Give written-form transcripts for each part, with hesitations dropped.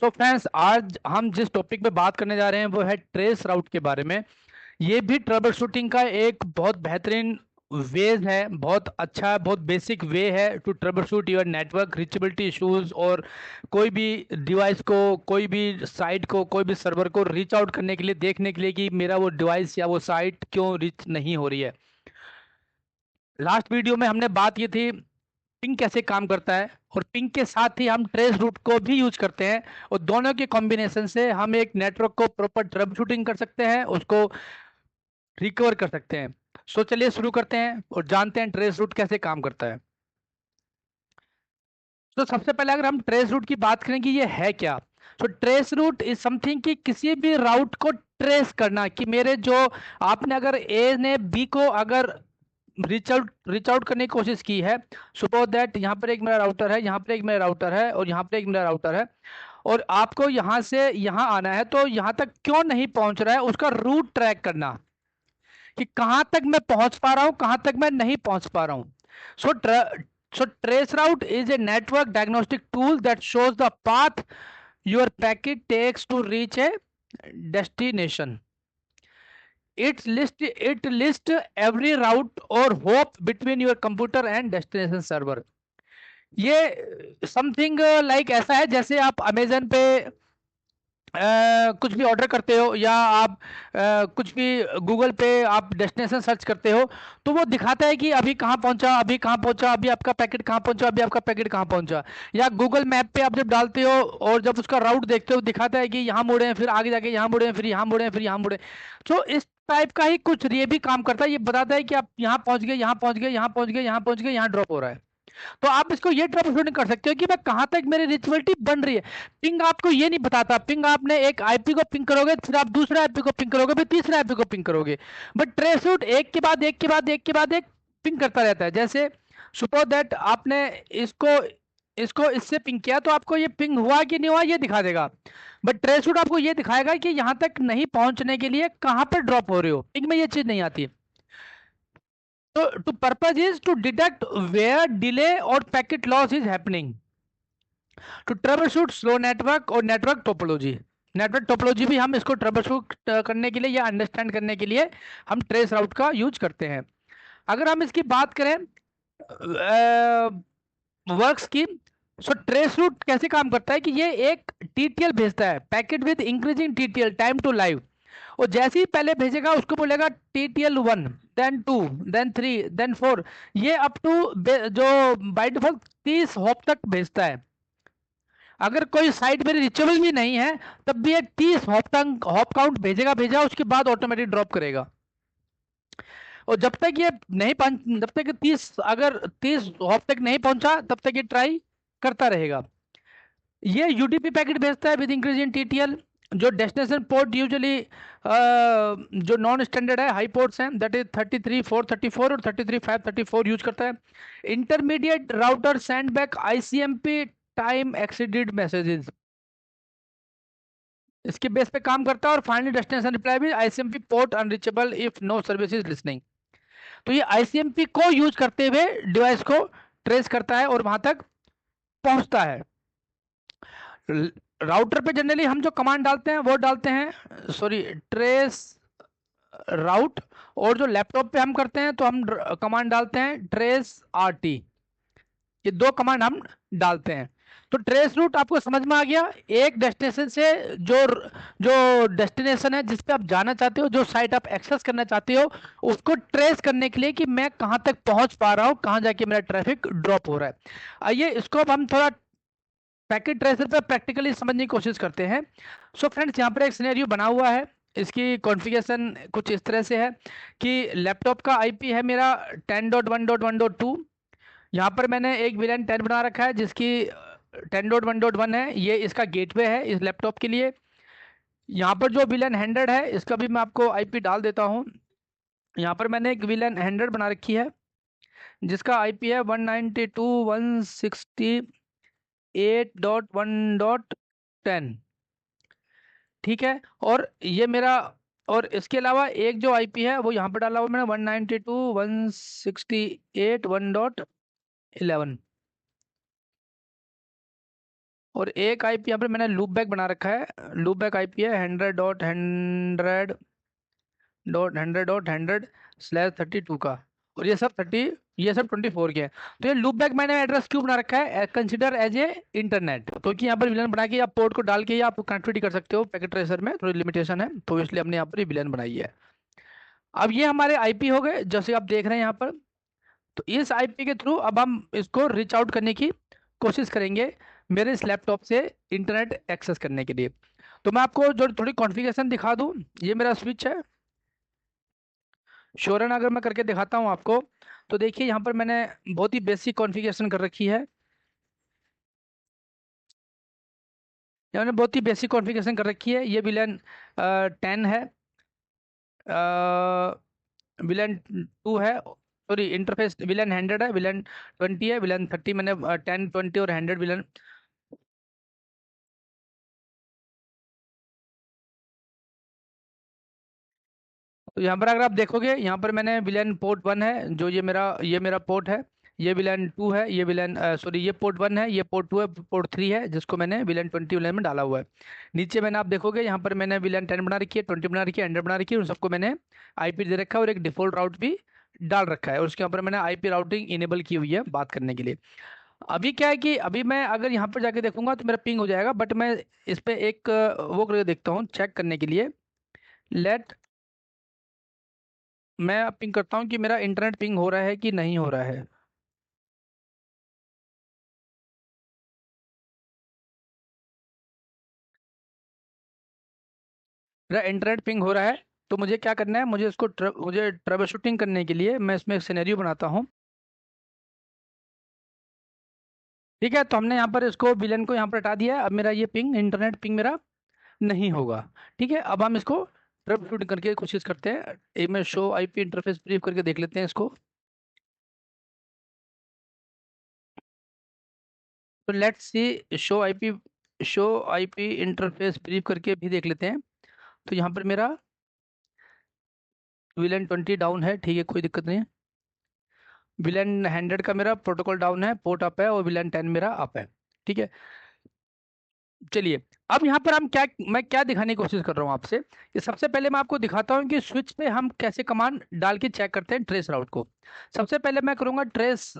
So friends, आज हम जिस टॉपिक पे बात करने जा रहे हैं वो है ट्रेस राउट के बारे में। ये भी ट्रबल शूटिंग का एक बहुत बेहतरीन वेज है, बहुत अच्छा, बहुत बेसिक वे है to troubleshoot your network reachability issues, और कोई भी डिवाइस को, कोई भी साइट को, कोई भी सर्वर को रीच आउट करने के लिए, देखने के लिए कि मेरा वो डिवाइस या वो साइट क्यों रीच नहीं हो रही है। लास्ट वीडियो में हमने बात की थी पिंग कैसे काम करता है, और पिंग के साथ ही हम ट्रेस रूट को भी यूज करते हैं, और दोनों के कॉम्बिनेशन से हम एक नेटवर्क को प्रॉपर ट्रबल शूटिंग कर सकते हैं, उसको रिकवर कर सकते हैं। सो चलिए शुरू करते हैं और जानते हैं ट्रेस रूट कैसे काम करता है। तो सबसे पहले अगर हम ट्रेस रूट की बात करें कि ये है क्या, तो ट्रेस रूट इज समथिंग कि किसी भी राउट को ट्रेस करना, कि मेरे जो आपने अगर ए ने बी को अगर रीच आउट करने की कोशिश की है। सपोज दैट यहाँ पर एक मेरा राउटर है, यहाँ पर एक मेरा राउटर है, और यहाँ पर एक मेरा राउटर है, और आपको यहाँ से यहाँ आना है, तो यहाँ तक क्यों नहीं पहुंच रहा है उसका रूट ट्रैक करना, कि कहाँ तक मैं पहुंच पा रहा हूँ, कहाँ तक मैं नहीं पहुंच पा रहा हूँ। सो so trace route is a network diagnostic tool that shows the path your packet takes to reach a destination. It lists every route or hop between your computer and destination server. ये something like ऐसा है जैसे आप Amazon पे कुछ भी order करते हो, या आप कुछ भी गूगल पे आप डेस्टिनेशन सर्च करते हो, तो वो दिखाता है कि अभी कहाँ पहुंचा, अभी कहाँ पहुंचा, अभी आपका पैकेट कहाँ पहुंचा, अभी आपका पैकेट कहाँ पहुंचा। या गूगल मैप पे आप जब डालते हो और जब उसका राउट देखते हो, दिखाता है कि यहाँ मुड़े हैं, फिर आगे जाके यहाँ मुड़े हैं, फिर यहाँ मुड़े हैं, फिर यहाँ मुड़े। तो इस टाइप का ही कुछ ये भी काम करता है, ये बताता है कि आप यहाँ पहुंच गए, यहाँ पहुंच गए, यहाँ पहुंच गए, यहाँ पहुंच गए, यहाँ ड्रॉप हो रहा है। तो आप इसको ये ट्रबल शूटिंग कर सकते हो कि मैं कहां तक मेरी रिचबिलिटी बन रही है। पिंग आपको ये नहीं बताता, पिंग आपने एक आईपी को पिंग करोगे, फिर आप दूसरे आईपी को पिंग करोगे, फिर तीसरे आईपी को पिंग करोगे। बट ट्रेस रूट एक के बाद एक के बाद एक के बाद एक पिंग करता रहता है। जैसे सपोज दैट आपने इसको इसको इससे पिंग किया, तो आपको ये पिंग हुआ कि नहीं हुआ ये दिखा देगा। बट ट्रेस रूट आपको ये दिखाएगा कि यहां तक नहीं पहुंचने के लिए कहां पर ड्रॉप हो रहे हो। पिंग में ये चीज नहीं आती। So to purpose is to detect where delay or packet loss is happening. To troubleshoot slow network और network topology. नेटवर्क टोपोलॉजी भी हम इसको ट्रबलशूट करने के लिए या अंडरस्टैंड करने के लिए हम ट्रेस राउट का यूज करते हैं। अगर हम इसकी बात करें वर्क्स की, सो ट्रेस रूट कैसे काम करता है कि ये एक टीटीएल भेजता है, packet with increasing TTL time to live. और जैसे ही पहले भेजेगा उसको बोलेगा TTL1, देन 2, देन 3, देन 4। ये अप टू जो बाय डिफॉल्ट 30 हॉप तक भेजता है। अगर कोई साइट मेरी रिचेबल भी नहीं है, तब भी ये 30 हॉप तक हॉप काउंट भेजेगा, भेजा उसके बाद ऑटोमेटिक ड्रॉप करेगा। और जब तक ये नहीं पहुंच, जब तक 30, अगर 30 हॉप तक नहीं पहुंचा, तब तक ये ट्राई करता रहेगा। ये यूडीपी पैकेट भेजता है विद इंक्रीज इन टीटीएल। जो डेस्टिनेशन पोर्ट यूजुअली जो नॉन स्टैंडर्ड है, हाई पोर्ट्स हैं, दैट इज 33 434 और 33 534 यूज करता है। Intermediate router send back ICMP time exceeded messages, इसके बेस पे काम करता है। और फाइनली डेस्टिनेशन रिप्लाई भी ICMP port unreachable if no service is listening. तो ये आईसीएमपी को यूज करते हुए डिवाइस को ट्रेस करता है और वहां तक पहुंचता है। राउटर पे जनरली हम जो कमांड डालते हैं वो डालते हैं, सॉरी, ट्रेस राउट। और जो लैपटॉप पे हम करते हैं तो हम कमांड डालते हैं ट्रेस आरटी। ये दो कमांड हम डालते हैं। तो ट्रेस रूट आपको समझ में आ गया। एक डेस्टिनेशन से जो जो डेस्टिनेशन है जिस पे आप जाना चाहते हो, जो साइट आप एक्सेस करना चाहते हो, उसको ट्रेस करने के लिए कि मैं कहां तक पहुंच पा रहा हूं, कहां जाके मेरा ट्रैफिक ड्रॉप हो रहा है। आइए इसको अब हम थोड़ा पैकेट ट्रेसर पे प्रैक्टिकली समझने की कोशिश करते हैं। सो फ्रेंड्स, यहाँ पर एक सिनेरियो बना हुआ है। इसकी कॉन्फ़िगरेशन कुछ इस तरह से है कि लैपटॉप का आईपी है मेरा 10.1.1.2। यहाँ पर मैंने एक विलन 10 बना रखा है जिसकी 10.1.1 है, ये इसका गेटवे है इस लैपटॉप के लिए। यहाँ पर जो विलन 100 है, इसका भी मैं आपको आईपी डाल देता हूँ। यहाँ पर मैंने एक विलन 100 बना रखी है जिसका आईपी है 192.168.1.10। ठीक है। और ये मेरा, और इसके अलावा एक जो आईपी है वो यहाँ पर डाला हुआ मैंने 192.168.1.11। और एक आईपी यहाँ पर मैंने लूप बैक बना रखा है, लूप बैक आईपी है 100.100.100/32 का, और ये सब 24 के हैं। तो ये लूप बैक मैंने एड्रेस क्यों बना रखा है, कंसिडर एज ए इंटरनेट, क्योंकि यहाँ पर विलन बना के आप पोर्ट को डाल के आप कनेक्टिविटी कर सकते हो, पैकेट ट्रेसर में थोड़ी लिमिटेशन है, तो इसलिए हमने यहाँ पर विलन बनाई है। अब ये हमारे आईपी हो गए जैसे आप देख रहे हैं यहाँ पर। तो इस आईपी के थ्रू अब हम इसको रीच आउट करने की कोशिश करेंगे मेरे इस लैपटॉप से इंटरनेट एक्सेस करने के लिए। तो मैं आपको जो थोड़ी कॉन्फ़िगरेशन दिखा दूं, ये मेरा स्विच है, शोरन अगर मैं करके दिखाता हूं आपको, तो देखिए यहाँ पर मैंने बहुत ही बेसिक कॉन्फ़िगरेशन कर रखी है, मैंने बहुत ही बेसिक कॉन्फ़िगरेशन कर रखी है। ये विलन 10 है, विलन 2 है, सॉरी इंटरफेस विलन 100 है, विलन 20 है, विलन 30, मैंने 10 20 और 100 विलन। तो यहाँ पर अगर आप देखोगे, यहाँ पर मैंने विलन पोर्ट 1 है, जो ये मेरा पोर्ट है, ये विलन 2 है, ये विलन सॉरी ये पोर्ट 1 है, ये पोर्ट 2 है, पोर्ट 3 है जिसको मैंने विलन 20 विलन में डाला हुआ है। नीचे मैंने आप देखोगे यहाँ पर मैंने विलन 10 बना रखी है, 20 बना रखी है, 100 बना रखी है, उन सबको मैंने आईपी दे रखा है और एक डिफॉल्ट राउट भी डाल रखा है, और उसके ऊपर मैंने आईपी राउटिंग इनेबल की हुई है बात करने के लिए। अभी क्या है कि अभी मैं अगर यहाँ पर जाके देखूंगा तो मेरा पिंग हो जाएगा, बट मैं इस पे एक वो करके देखता हूँ चेक करने के लिए। लेट मैं अब पिंग करता हूँ कि मेरा इंटरनेट पिंग हो रहा है कि नहीं हो रहा है। मेरा इंटरनेट पिंग हो रहा है, तो मुझे क्या करना है, मुझे ट्रबल शूटिंग करने के लिए मैं इसमें एक सिनेरियो बनाता हूँ। ठीक है, तो हमने यहाँ पर इसको विलन को यहाँ पर हटा दिया है, अब मेरा ये पिंग इंटरनेट पिंग मेरा नहीं होगा। ठीक है, अब हम इसको ट्रबल शूट करके कोशिश करते हैं, एक में शो आईपी इंटरफेस ब्रीफ करके देख लेते हैं इसको। तो let's see show IP interface brief करके भी देख लेते हैं। तो यहाँ पर मेरा विलन 20 डाउन है, ठीक है कोई दिक्कत नहीं है। विलन 100 का मेरा प्रोटोकॉल डाउन है, पोर्ट अप है, और विलन 10 मेरा अप है। ठीक है, चलिए अब यहाँ पर मैं क्या दिखाने की कोशिश कर रहा हूँ आपसे, कि सबसे पहले मैं आपको दिखाता हूँ कि स्विच पे हम कैसे कमांड डाल के चेक करते हैं ट्रेस राउट को। सबसे पहले मैं करूँगा ट्रेस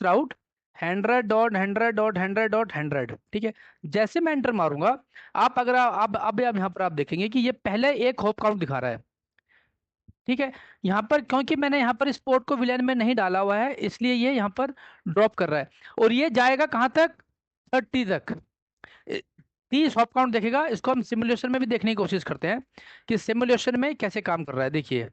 राउट 100.100.100.100। ठीक है, जैसे मैं एंटर मारूंगा, आप अगर अब यहाँ पर आप देखेंगे कि ये पहले एक होप काउंट दिखा रहा है। ठीक है, यहाँ पर क्योंकि मैंने यहाँ पर इस पोर्ट को विलेन में नहीं डाला हुआ है, इसलिए ये यहाँ पर ड्रॉप कर रहा है, और ये जाएगा कहाँ तक, 30 तक। 30 हॉप काउंट देखेगा। इसको हम सिमुलेशन में भी देखने की कोशिश करते हैं कि सिमुलेशन में कैसे काम कर रहा है। देखिए,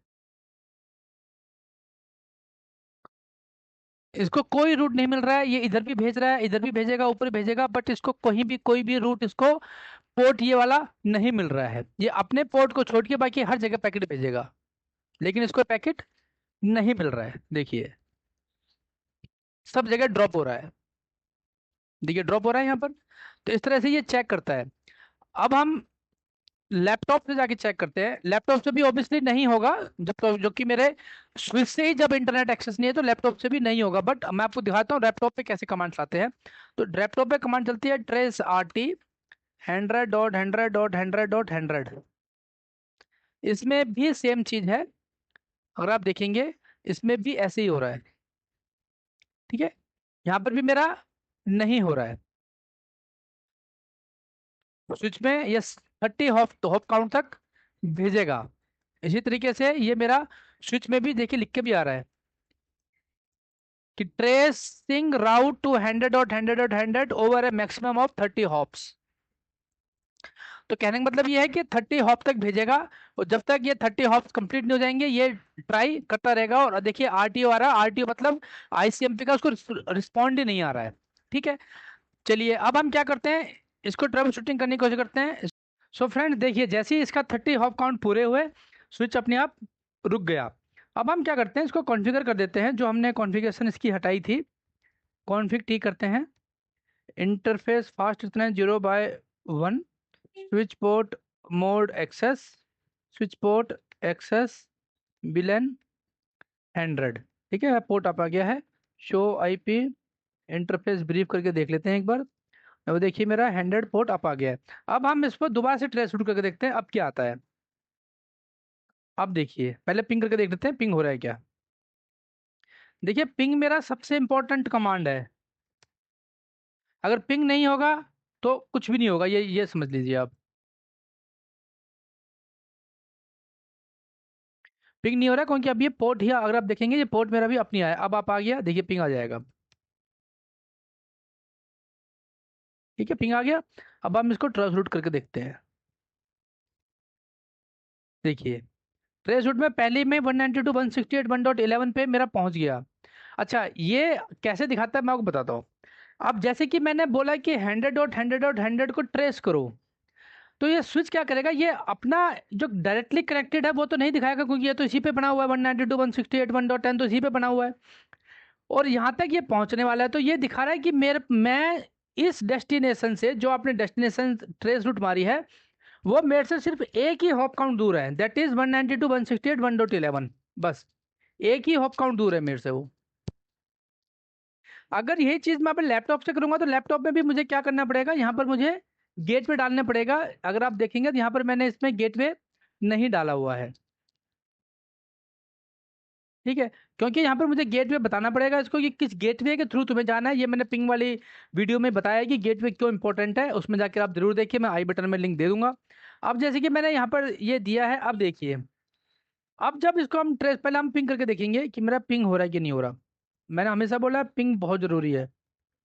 इसको कोई रूट नहीं मिल रहा है, ये इधर भी भेज रहा है, इधर भी भेजेगा, ऊपर भेजेगा, बट इसको कोई भी रूट इसको पोर्ट ये वाला नहीं मिल रहा है। ये अपने पोर्ट को छोड़ के बाकी हर जगह पैकेट भेजेगा, लेकिन इसको पैकेट नहीं मिल रहा है। देखिए, सब जगह ड्रॉप हो रहा है, देखिए ड्रॉप हो रहा है यहाँ पर। तो इस तरह से ये चेक करता है। अब हम लैपटॉप से जाके चेक करते हैं, लैपटॉप से भी ऑब्वियसली नहीं होगा, जब तो जो कि मेरे स्विच से ही जब इंटरनेट एक्सेस नहीं है, तो लैपटॉप से भी नहीं होगा, बट मैं आपको दिखाता हूँ लैपटॉप पे कैसे कमांड्स आते हैं। तो लैपटॉप पे कमांड चलती है ट्रेस RT 100.100.100.100। इसमें भी सेम चीज है, अगर आप देखेंगे इसमें भी ऐसे ही हो रहा है। ठीक है, यहाँ पर भी मेरा नहीं हो रहा है, स्विच में ये 30 हॉप हॉप काउंट तक भेजेगा। इसी तरीके से ये मेरा स्विच में भी देखिए लिख के भी आ रहा है कि tracing route to 100.100.100 over a maximum of 30 hops. तो कहने का मतलब ये है कि 30 हॉप तक भेजेगा, और जब तक ये 30 हॉप्स कंप्लीट नहीं हो जाएंगे ये ट्राई करता रहेगा। और देखिए RTO आ रहा है, RTO मतलब ICMP का उसको रिस्पॉन्ड ही नहीं आ रहा है। ठीक है, चलिए अब हम क्या करते हैं, इसको ट्रबल शूटिंग करने की कोशिश करते हैं। सो फ्रेंड देखिए, जैसे ही इसका 30 हॉप काउंट पूरे हुए, स्विच अपने आप रुक गया। अब हम क्या करते हैं, इसको कॉन्फ़िगर कर देते हैं, जो हमने कॉन्फ़िगरेशन इसकी हटाई थी, कॉन्फ़िग ठीक करते हैं। इंटरफेस फास्ट इतना 0/1, switch port mode access, switch port access VLAN 100। ठीक है, पोर्ट आप आ गया है, शो IP इंटरफेस ब्रीफ करके देख लेते हैं एक बार। अब देखिए मेरा 100 पोर्ट अप आ गया है। अब हम इसको दोबारा से ट्रेस रूट करके देखते हैं अब क्या आता है। अब देखिए पहले पिंग करके देख लेते हैं पिंग हो रहा है क्या। देखिए पिंग मेरा सबसे इंपॉर्टेंट कमांड है। अगर पिंग नहीं होगा तो कुछ भी नहीं होगा, ये समझ लीजिए आप। पिंग नहीं हो रहा है क्योंकि अब ये पोर्ट ही, अगर आप देखेंगे ये पोर्ट मेरा भी अपनी आया, अब आप आ गया देखिए पिंग आ जाएगा। ठीक है पिंग आ गया। अब हम इसको ट्रेस रूट करके देखते हैं। देखिए ट्रेस रूट में पहले में 192.168.1.11 पे मेरा पहुंच गया। अच्छा ये कैसे दिखाता है मैं आपको बताता हूँ। अब जैसे कि मैंने बोला कि 100.100.100 को ट्रेस करो, तो ये स्विच क्या करेगा, ये अपना जो डायरेक्टली कनेक्टेड है वो तो नहीं दिखाएगा क्योंकि ये तो इसी पे बना हुआ है, 192.168.1.10 तो इसी पे बना हुआ है। और यहाँ तक ये पहुंचने वाला है तो ये दिखा रहा है कि मैं इस डेस्टिनेशन से, जो आपने डेस्टिनेशन ट्रेस रूट मारी है, वो मेरे से सिर्फ एक ही हॉप काउंट दूर है, दैट इज 192.168.1.11। बस एक ही हॉप काउंट दूर है मेरे से वो। अगर यही चीज मैं अपने लैपटॉप से करूंगा तो लैपटॉप में भी मुझे क्या करना पड़ेगा, यहाँ पर मुझे गेटवे डालना पड़ेगा। अगर आप देखेंगे तो यहाँ पर मैंने इसमें गेटवे नहीं डाला हुआ है। ठीक है, क्योंकि यहाँ पर मुझे गेटवे बताना पड़ेगा इसको कि किस गेटवे के थ्रू तुम्हें जाना है। ये मैंने पिंग वाली वीडियो में बताया है कि गेटवे क्यों इंपॉर्टेंट है, उसमें जाकर आप जरूर देखिए, मैं आई बटन में लिंक दे दूंगा। अब जैसे कि मैंने यहाँ पर ये दिया है, अब देखिए अब जब इसको हम ट्रेस, पहले हम पिंग करके देखेंगे कि मेरा पिंग हो रहा है कि नहीं हो रहा। मैंने हमेशा बोला है पिंग बहुत जरूरी है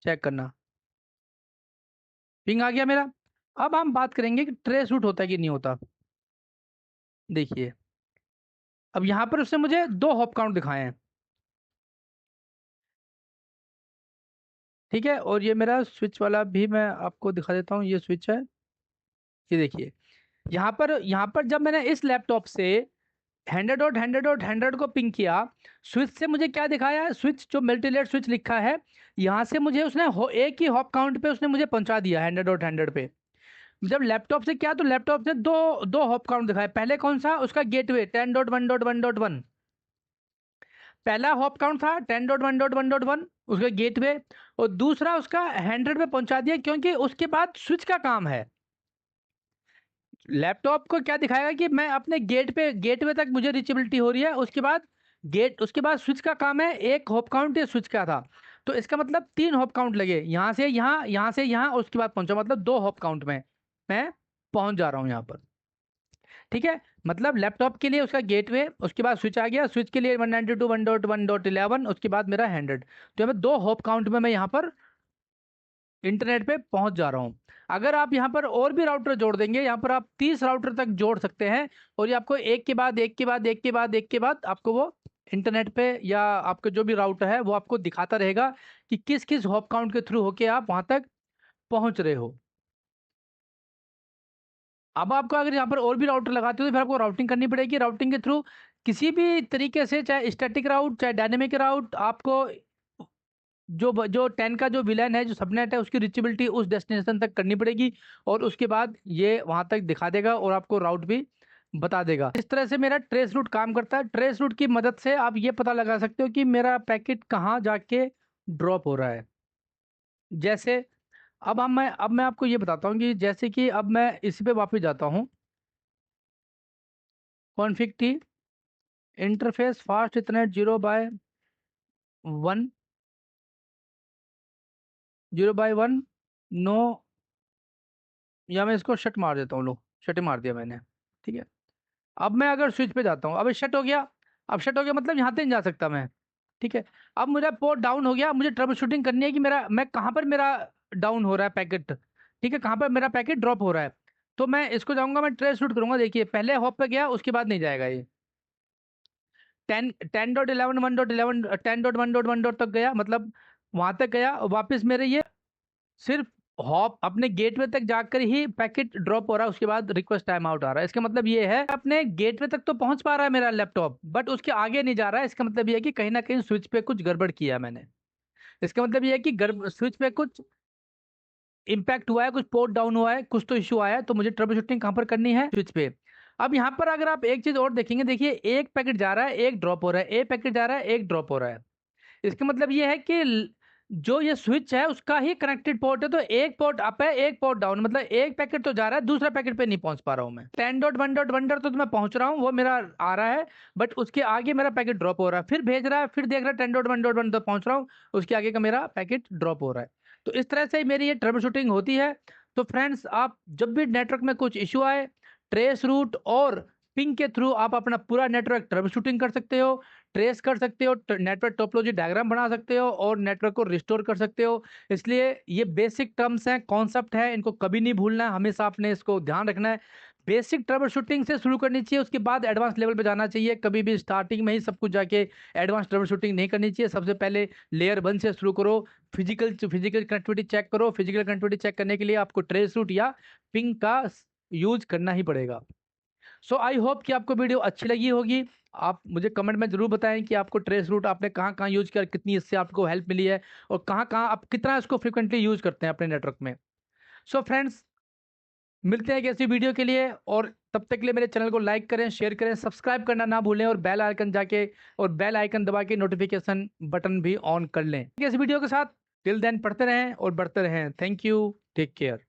चेक करना। पिंग आ गया मेरा। अब हम बात करेंगे कि ट्रेस रूट होता है कि नहीं होता। देखिए अब यहाँ पर उसने मुझे दो हॉप काउंट दिखाए हैं। ठीक है, और ये मेरा स्विच वाला भी मैं आपको दिखा देता हूँ, ये स्विच है। ये देखिए यहाँ पर जब मैंने इस लैपटॉप से 100.100.100 को पिंग किया, स्विच से मुझे क्या दिखाया है, स्विच जो मल्टीलेट स्विच लिखा है, यहाँ से मुझे उसने एक ही हॉप काउंट पे उसने मुझे पहुंचा दिया 100.100 पे। जब लैपटॉप से क्या, तो लैपटॉप से दो दो हॉप काउंट दिखाया। पहले कौन सा, उसका गेटवे 10.1.1.1। पहला हॉप काउंट था 10.1.1.1 उसका गेटवे, और दूसरा उसका 100 पे पहुंचा दिया क्योंकि उसके बाद स्विच का काम है। लैपटॉप को क्या दिखाएगा कि मैं अपने गेटवे तक मुझे रीचेबिलिटी हो रही है, उसके बाद स्विच का काम है। एक हॉप काउंट ये स्विच का था, तो इसका मतलब तीन हॉप काउंट लगे, यहाँ से यहाँ, यहाँ से यहाँ, और उसके बाद पहुंचा, मतलब दो हॉप काउंट में मैं पहुंच जा रहा हूँ यहाँ पर। ठीक है, मतलब लैपटॉप के लिए उसका गेटवे, उसके बाद स्विच आ गया, स्विच के लिए 192.1.1.11, उसके बाद मेरा 100। तो मैं दो हॉप काउंट में मैं यहाँ पर इंटरनेट पे पहुंच जा रहा हूँ। अगर आप यहाँ पर और भी राउटर जोड़ देंगे, यहाँ पर आप 30 राउटर तक जोड़ सकते हैं, और ये आपको एक के बाद एक के बाद एक के बाद एक के बाद आपको वो इंटरनेट पे या आपका जो भी राउटर है वो आपको दिखाता रहेगा कि किस किस हॉप काउंट के थ्रू होके आप वहां तक पहुंच रहे हो। अब आपको अगर यहाँ पर और भी राउटर लगाते हो तो फिर आपको राउटिंग करनी पड़ेगी। राउटिंग के थ्रू किसी भी तरीके से, चाहे स्टैटिक राउट चाहे डायनेमिक राउट, आपको जो 10 का जो विलन है, जो सबनेट है, उसकी रिचेबिलिटी उस डेस्टिनेशन तक करनी पड़ेगी, और उसके बाद ये वहां तक दिखा देगा और आपको राउट भी बता देगा। इस तरह से मेरा ट्रेस रूट काम करता है। ट्रेस रूट की मदद से आप ये पता लगा सकते हो कि मेरा पैकेट कहाँ जाके ड्रॉप हो रहा है। जैसे अब मैं आपको ये बताता हूँ कि जैसे कि अब मैं इसी पे वापस जाता हूँ, config t interface fast ethernet 0/1, 0/1 no, या मैं इसको शट मार देता हूँ, लो शट मार दिया मैंने। ठीक है, अब मैं अगर स्विच पे जाता हूँ, अब शट हो गया। अब शट हो गया मतलब यहाँ तक नहीं जा सकता मैं। ठीक है, अब मेरा पोर्ट डाउन हो गया, मुझे ट्रबल शूटिंग करनी है कि मैं कहाँ पर मेरा डाउन हो रहा है पैकेट। ठीक है, कहाँ पर मेरा पैकेट ड्रॉप हो रहा है। तो मैं इसको जाऊंगा, मैं ट्रेस शूट करूंगा। देखिए पहले हॉप पे गया, उसके बाद नहीं जाएगा ये। 10.11 1.11 10.1.1 तक गया, मतलब वहां तक गया, और वापस मेरे ये सिर्फ हॉप अपने गेटवे तक जाकर ही पैकेट ड्रॉप हो रहा है, उसके बाद रिक्वेस्ट टाइम आउट आ रहा है। इसका मतलब ये है अपने गेटवे तक तो पहुंच पा रहा है मेरा लैपटॉप, बट उसके आगे नहीं जा रहा है। इसका मतलब ये है कि कहीं ना कहीं स्विच पे कुछ गड़बड़ किया है मैंने। इसका मतलब ये है कि स्विच पे कुछ इम्पैक्ट हुआ है, कुछ पोर्ट डाउन हुआ है, कुछ तो इश्यू आया है, तो मुझे ट्रबल शूटिंग कहाँ पर करनी है, स्विच पे। अब यहाँ पर अगर आप एक चीज और देखेंगे, देखिए एक पैकेट जा रहा है, एक ड्रॉप हो रहा है, एक पैकेट जा रहा है, एक ड्रॉप हो रहा है। इसका मतलब ये है कि जो ये स्विच है उसका ही कनेक्टेड पोर्ट है, तो एक पोर्ट अप है एक पोर्ट डाउन, मतलब एक पैकेट तो जा रहा है, दूसरा पैकेट पे नहीं पहुंच पा रहा हूं मैं। 10.1.1 तो मैं पहुंच रहा हूं, वो मेरा आ रहा है, बट उसके आगे मेरा पैकेट ड्रॉप हो रहा है, फिर भेज रहा है, फिर देख रहा है 10.1.1 तो पहुंच रहा हूं, उसके आगे का मेरा पैकेट ड्रॉप हो रहा है। तो इस तरह से मेरी ये ट्रबल शूटिंग होती है। तो फ्रेंड्स, आप जब भी नेटवर्क में कुछ इश्यू आए, ट्रेस रूट और पिंग के थ्रू आप अपना पूरा नेटवर्क ट्रबल शूटिंग कर सकते हो, ट्रेस कर सकते हो, नेटवर्क टोपोलॉजी डायग्राम बना सकते हो और नेटवर्क को रिस्टोर कर सकते हो। इसलिए ये बेसिक टर्म्स हैं, कॉन्सेप्ट है, इनको कभी नहीं भूलना है, हमेशा आपने इसको ध्यान रखना है। बेसिक ट्रबल शूटिंग से शुरू करनी चाहिए, उसके बाद एडवांस लेवल पे जाना चाहिए। कभी भी स्टार्टिंग में ही सब कुछ जाके एडवांस ट्रबल शूटिंग नहीं करनी चाहिए। सबसे पहले लेयर 1 से शुरू करो, फिजिकल कनेक्टिविटी चेक करो। फिजिकल कनेक्टिविटी चेक करने के लिए आपको ट्रेस रूट या पिंग का यूज करना ही पड़ेगा। सो आई होप कि आपको वीडियो अच्छी लगी होगी। आप मुझे कमेंट में जरूर बताएं कि आपको ट्रेस रूट आपने कहाँ कहाँ यूज किया, कितनी इससे आपको हेल्प मिली है, और कहाँ कहाँ आप कितना इसको फ्रिक्वेंटली यूज करते हैं अपने नेटवर्क में। सो फ्रेंड्स, मिलते हैं एक ऐसी वीडियो के लिए, और तब तक के लिए मेरे चैनल को लाइक करें, शेयर करें, सब्सक्राइब करना ना भूलें, और बेल आइकन जाके और बेल आइकन दबा के नोटिफिकेशन बटन भी ऑन कर लें ऐसी वीडियो के साथ। टिल देन पढ़ते रहें और बढ़ते रहें। Thank you, take care.